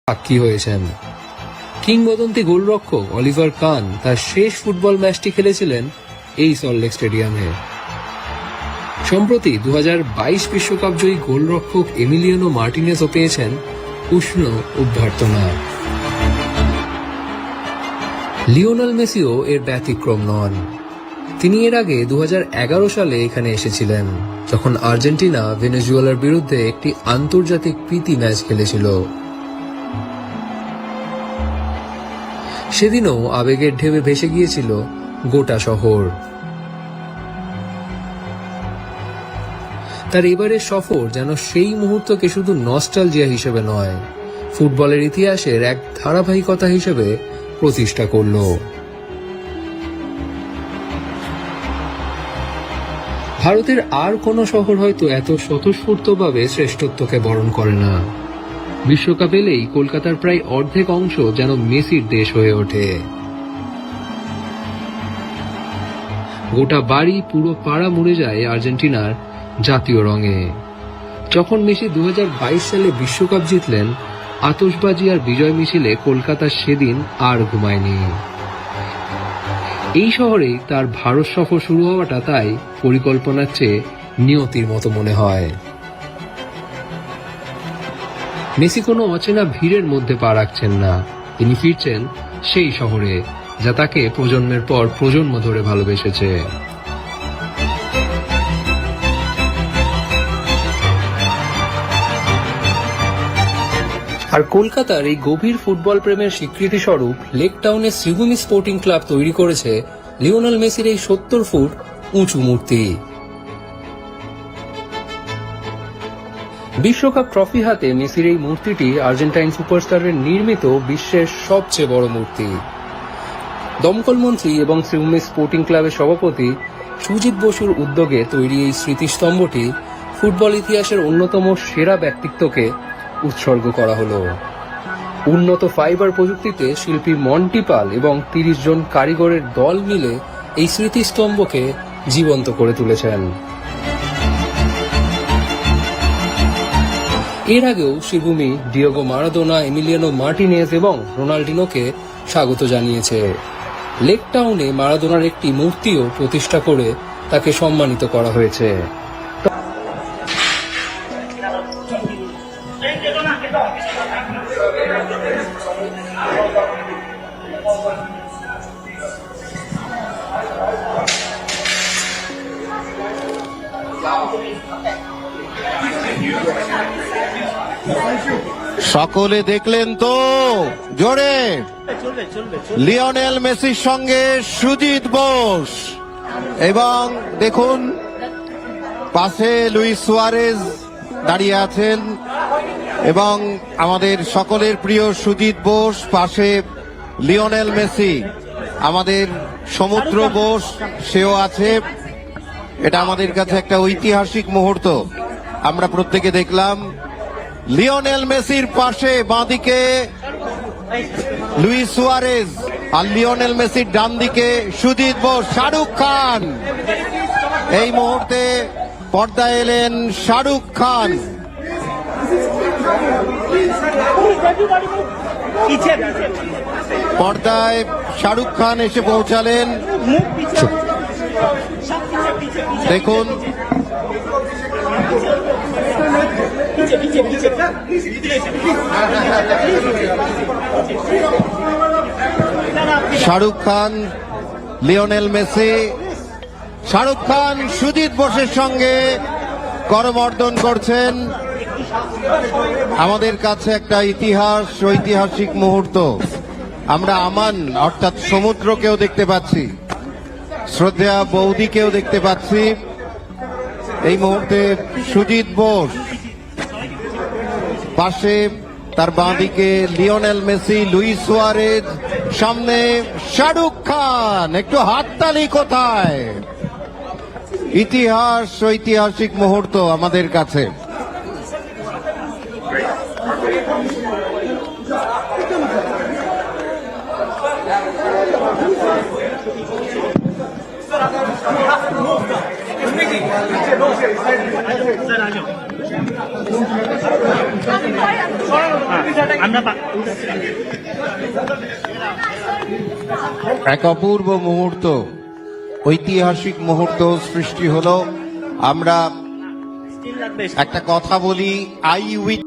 সাক্ষী হয়েছেন। কিংবদন্তি গোলরক্ষক অলিভার কান তার শেষ ফুটবল ম্যাচটি খেলেছিলেন এই সল্টলেক স্টেডিয়ামে। সম্প্রতি 2022 বিশ্বকাপ জয়ী গোলরক্ষক এমিলিয়ানো মার্টিনেজও পেয়েছেন উষ্ণ অভ্যর্থনা। লিওনেল মেসিও এর ব্যতিক্রম নন। তিনি এর আগে 2011 সালে এখানে এসেছিলেন, যখন আর্জেন্টিনা ভেনেজুয়েলার বিরুদ্ধে একটি আন্তর্জাতিক প্রীতি ম্যাচ খেলেছিল। সেদিনও আবেগের ঢেউয়ে ভেসে গিয়েছিল গোটা শহর। তার এবারের সফর যেন সেই মুহূর্তকে শুধু নস্টালজিয়া হিসেবে নয়, ফুটবলের ইতিহাসের এক ধারাবাহিকতা হিসেবে প্রতিষ্ঠা করল। ভারতের আর কোনো শহর হয়তো এত স্বতঃস্ফূর্তভাবে শ্রেষ্ঠত্বকে বরণ করে না। বিশ্বকাপ এলেই কলকাতার প্রায় অর্ধেক অংশ যেন মেসির দেশ হয়ে ওঠে। গোটা বাড়ি, পুরো পাড়া মুড়ে যায় আর্জেন্টিনার জাতীয় রঙে। যখন মেসি 2022 সালে বিশ্বকাপ জিতলেন, আতশবাজি আর বিজয় মিছিলে কলকাতা সেদিন আর ঘুমায়নি। এই শহরেই তার ভারত সফর শুরু হওয়াটা তাই পরিকল্পনার চেয়ে নিয়তির মতো মনে হয়। মেসি কোনো অচেনা ভিড়ের মধ্যে পা রাখছেন না। তিনি ফিরছেন সেই শহরে যা তাকে প্রজন্মের পর প্রজন্ম ধরে ভালোবেসেছে। আর কলকাতার এই গভীর ফুটবল প্রেমের স্বীকৃতি স্বরূপ লেক টাউনে শ্রীভূমি স্পোর্টিং ক্লাব তৈরি করেছে লিওনেল মেসির এই 70 ফুট উঁচু মূর্তি। বিশ্বকাপ ট্রফি হাতে মেসির এই মূর্তিটি আর্জেন্টাইন সুপারস্টারের নির্মিত বিশ্বের সবচেয়ে বড় মূর্তি। দমকল মন্ত্রী এবং শ্রীভূমি স্পোর্টিং ক্লাবের সভাপতি সুজিত বসুর উদ্যোগে তৈরি এই স্মৃতিস্তম্ভটি ফুটবল ইতিহাসের অন্যতম সেরা ব্যক্তিত্বকে উৎসর্গ করা হলো। উন্নত ফাইবার প্রযুক্তিতে শিল্পী মন্টি পাল এবং 30 জন কারিগরের দল মিলে এই স্মৃতিস্তম্ভকে জীবন্ত করে তুলেছেন। এর আগেও Sreebhumi Diego Maradona, Emiliano Martinez এবং রোনাল্ডিনোকে স্বাগত জানিয়েছে। লেক টাউনে মারাদোনার একটি মূর্তিও প্রতিষ্ঠা করে তাকে সম্মানিত করা হয়েছে। সকলে দেখলেন তো জোরে লিওনেল মেসির সঙ্গে সুজিত বোস, এবং দেখুন পাশে লুইস সুয়ারেজ দাঁড়িয়ে আছেন এবং আমাদের সকলের প্রিয় সুজিত বোস, পাশে লিওনেল মেসি, আমাদের সমুদ্র বোস সেও আছে। এটা আমাদের কাছে একটা ঐতিহাসিক মুহূর্ত। আমরা প্রত্যেকে দেখলাম লিওনেল মেসির পাশে বাঁদিকে লুইস সুয়ারেজ আর লিওনেল মেসির ডান দিকে সুজিত বোস। শাহরুখ খান এই মুহূর্তে পর্দায় এলেন। শাহরুখ খান পর্দায় শাহরুখ খান এসে পৌঁছালেন। দেখুন শাহরুখ খান, লিওনেল মেসি, শাহরুখ খান সুজিত বোসের সঙ্গে করমর্দন করছেন। আমাদের কাছে একটা ঐতিহাসিক মুহূর্ত। আমরা আমান অর্থাৎ সমুদ্রকেও দেখতে পাচ্ছি, শ্রদ্ধেয়া বৌদিকেও দেখতে পাচ্ছি। এই মুহূর্তে সুজিত বোস, পাশে তার বাঁদিকে লিওনেল মেসি, লুইস সুয়ারেজ, সামনে শাহরুখ খান। একটু হাততালি কোথায়? ঐতিহাসিক মুহূর্ত আমাদের কাছে। এক অপূর্ব মুহূর্ত, ঐতিহাসিক মুহূর্ত সৃষ্টি হলো। আমরা একটা কথা বলি, আই উইথ